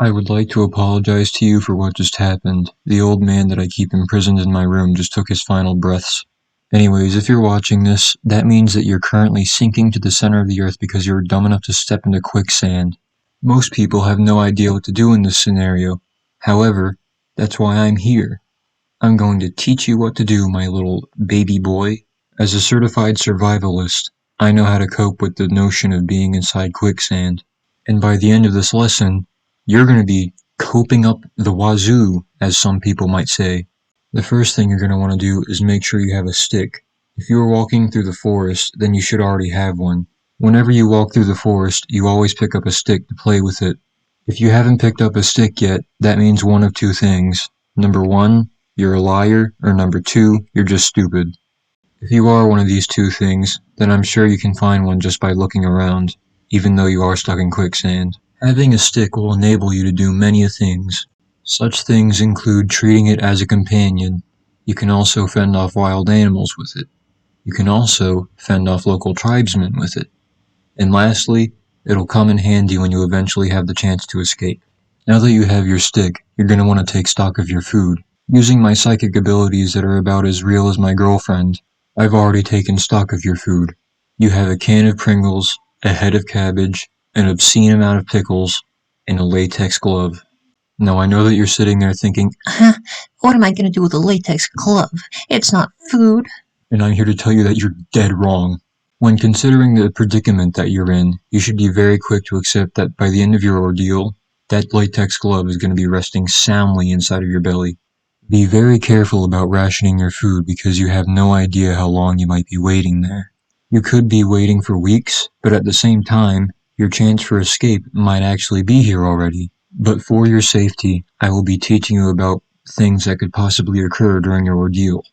I would like to apologize to you for what just happened. The old man that I keep imprisoned in my room just took his final breaths. Anyways, if you're watching this, that means that you're currently sinking to the center of the earth because you were dumb enough to step into quicksand. Most people have no idea what to do in this scenario. However, that's why I'm here. I'm going to teach you what to do, my little baby boy. As a certified survivalist, I know how to cope with the notion of being inside quicksand. And by the end of this lesson, you're going to be coping up the wazoo, as some people might say. The first thing you're going to want to do is make sure you have a stick. If you are walking through the forest, then you should already have one. Whenever you walk through the forest, you always pick up a stick to play with it. If you haven't picked up a stick yet, that means one of two things. Number one, you're a liar, or number two, you're just stupid. If you are one of these two things, then I'm sure you can find one just by looking around, even though you are stuck in quicksand. Having a stick will enable you to do many things. Such things include treating it as a companion. You can also fend off wild animals with it. You can also fend off local tribesmen with it. And lastly, it'll come in handy when you eventually have the chance to escape. Now that you have your stick, you're going to want to take stock of your food. Using my psychic abilities that are about as real as my girlfriend, I've already taken stock of your food. You have a can of Pringles, a head of cabbage, an obscene amount of pickles, and a latex glove. Now I know that you're sitting there thinking, What am I going to do with a latex glove? It's not food. And I'm here to tell you that you're dead wrong. When considering the predicament that you're in, you should be very quick to accept that by the end of your ordeal, that latex glove is going to be resting soundly inside of your belly. Be very careful about rationing your food because you have no idea how long you might be waiting there. You could be waiting for weeks, but at the same time, your chance for escape might actually be here already. But for your safety, I will be teaching you about things that could possibly occur during your ordeal.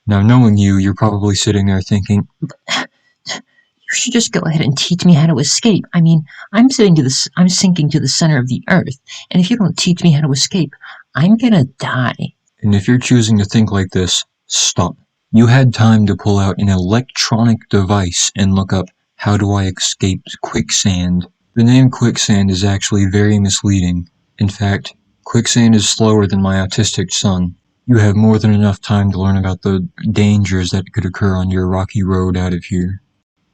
Now knowing you, you're probably sitting there thinking, You should just go ahead and teach me how to escape. I mean, I'm sinking to the center of the earth, and if you don't teach me how to escape, I'm gonna die. And if you're choosing to think like this, stop. You had time to pull out an electronic device and look up, how do I escape quicksand? The name quicksand is actually very misleading. In fact, quicksand is slower than my autistic son. You have more than enough time to learn about the dangers that could occur on your rocky road out of here.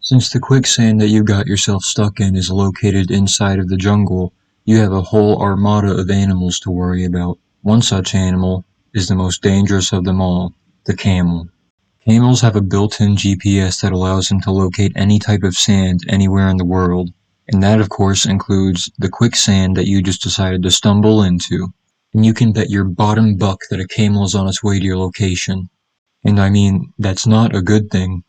Since the quicksand that you got yourself stuck in is located inside of the jungle, you have a whole armada of animals to worry about. One such animal is the most dangerous of them all, the camel. Camels have a built-in GPS that allows them to locate any type of sand anywhere in the world, and that of course includes the quicksand that you just decided to stumble into. And you can bet your bottom buck that a camel is on its way to your location. And I mean, that's not a good thing.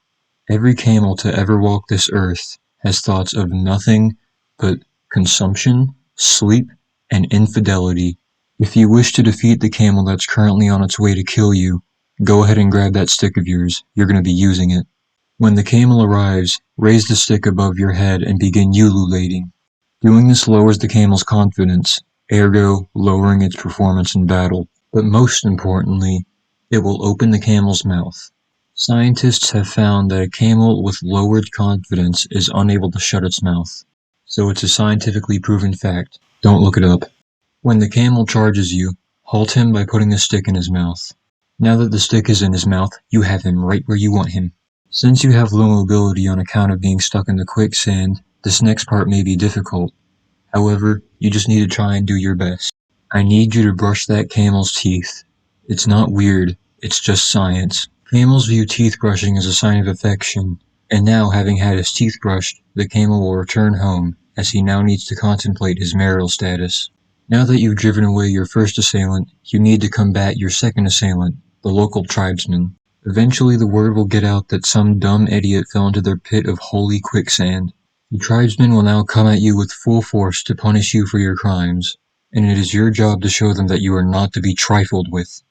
Every camel to ever walk this earth has thoughts of nothing but consumption, sleep, and infidelity. If you wish to defeat the camel that's currently on its way to kill you, go ahead and grab that stick of yours. You're going to be using it. When the camel arrives, raise the stick above your head and begin ululating. Doing this lowers the camel's confidence, ergo lowering its performance in battle. But most importantly, it will open the camel's mouth. Scientists have found that a camel with lowered confidence is unable to shut its mouth. So it's a scientifically proven fact. Don't look it up. When the camel charges you, halt him by putting a stick in his mouth. Now that the stick is in his mouth, you have him right where you want him. Since you have low mobility on account of being stuck in the quicksand, this next part may be difficult. However, you just need to try and do your best. I need you to brush that camel's teeth. It's not weird, it's just science. Camels view teeth brushing as a sign of affection, and now having had his teeth brushed, the camel will return home, as he now needs to contemplate his marital status. Now that you've driven away your first assailant, you need to combat your second assailant, the local tribesman. Eventually the word will get out that some dumb idiot fell into their pit of holy quicksand. The tribesmen will now come at you with full force to punish you for your crimes, and it is your job to show them that you are not to be trifled with.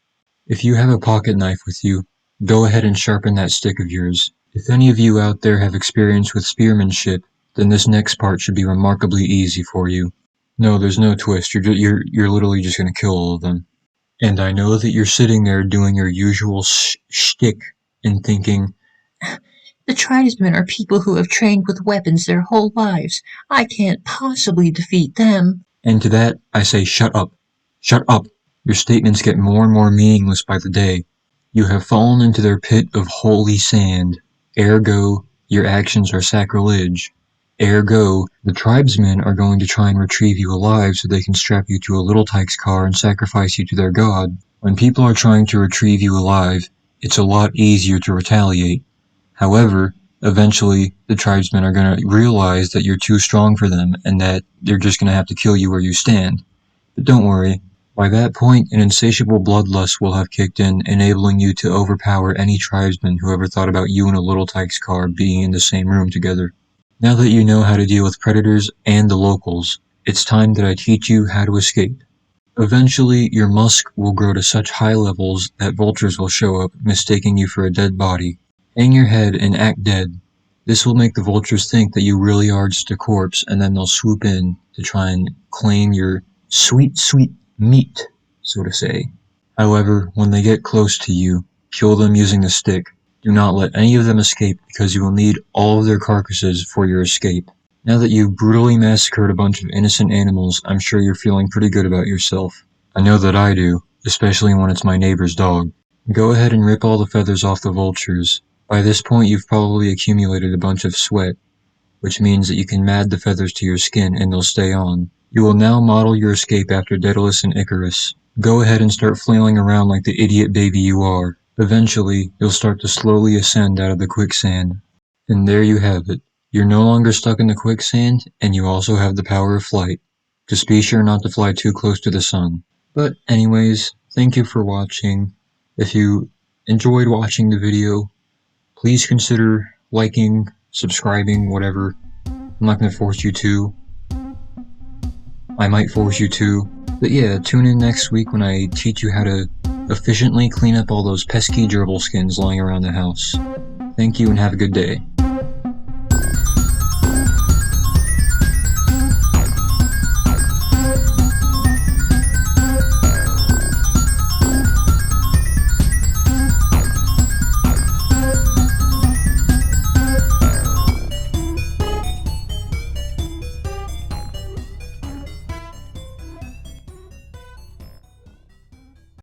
If you have a pocket knife with you, go ahead and sharpen that stick of yours. If any of you out there have experience with spearmanship, then this next part should be remarkably easy for you. No, there's no twist, you're literally just gonna kill all of them. And I know that you're sitting there doing your usual shtick and thinking, The tribesmen are people who have trained with weapons their whole lives. I can't possibly defeat them. And to that, I say shut up. Shut up! Your statements get more and more meaningless by the day. You have fallen into their pit of holy sand. Ergo, your actions are sacrilege. Ergo, the tribesmen are going to try and retrieve you alive so they can strap you to a Little Tyke's car and sacrifice you to their god. When people are trying to retrieve you alive, it's a lot easier to retaliate. However, eventually, the tribesmen are going to realize that you're too strong for them and that they're just going to have to kill you where you stand. But don't worry, by that point an insatiable bloodlust will have kicked in, enabling you to overpower any tribesman who ever thought about you and a Little Tyke's car being in the same room together. Now that you know how to deal with predators and the locals, it's time that I teach you how to escape. Eventually, your musk will grow to such high levels that vultures will show up, mistaking you for a dead body. Hang your head and act dead. This will make the vultures think that you really are just a corpse, and then they'll swoop in to try and claim your sweet, sweet meat, so to say. However, when they get close to you, kill them using the stick. Do not let any of them escape because you will need all of their carcasses for your escape. Now that you've brutally massacred a bunch of innocent animals, I'm sure you're feeling pretty good about yourself. I know that I do, especially when it's my neighbor's dog. Go ahead and rip all the feathers off the vultures. By this point you've probably accumulated a bunch of sweat, which means that you can mad the feathers to your skin and they'll stay on. You will now model your escape after Daedalus and Icarus. Go ahead and start flailing around like the idiot baby you are. Eventually, you'll start to slowly ascend out of the quicksand. And there you have it. You're no longer stuck in the quicksand, and you also have the power of flight. Just be sure not to fly too close to the sun. But anyways, thank you for watching. If you enjoyed watching the video, please consider liking, subscribing, whatever. I'm not going to force you to. I might force you to. But yeah, tune in next week when I teach you how to efficiently clean up all those pesky gerbil skins lying around the house. Thank you and have a good day.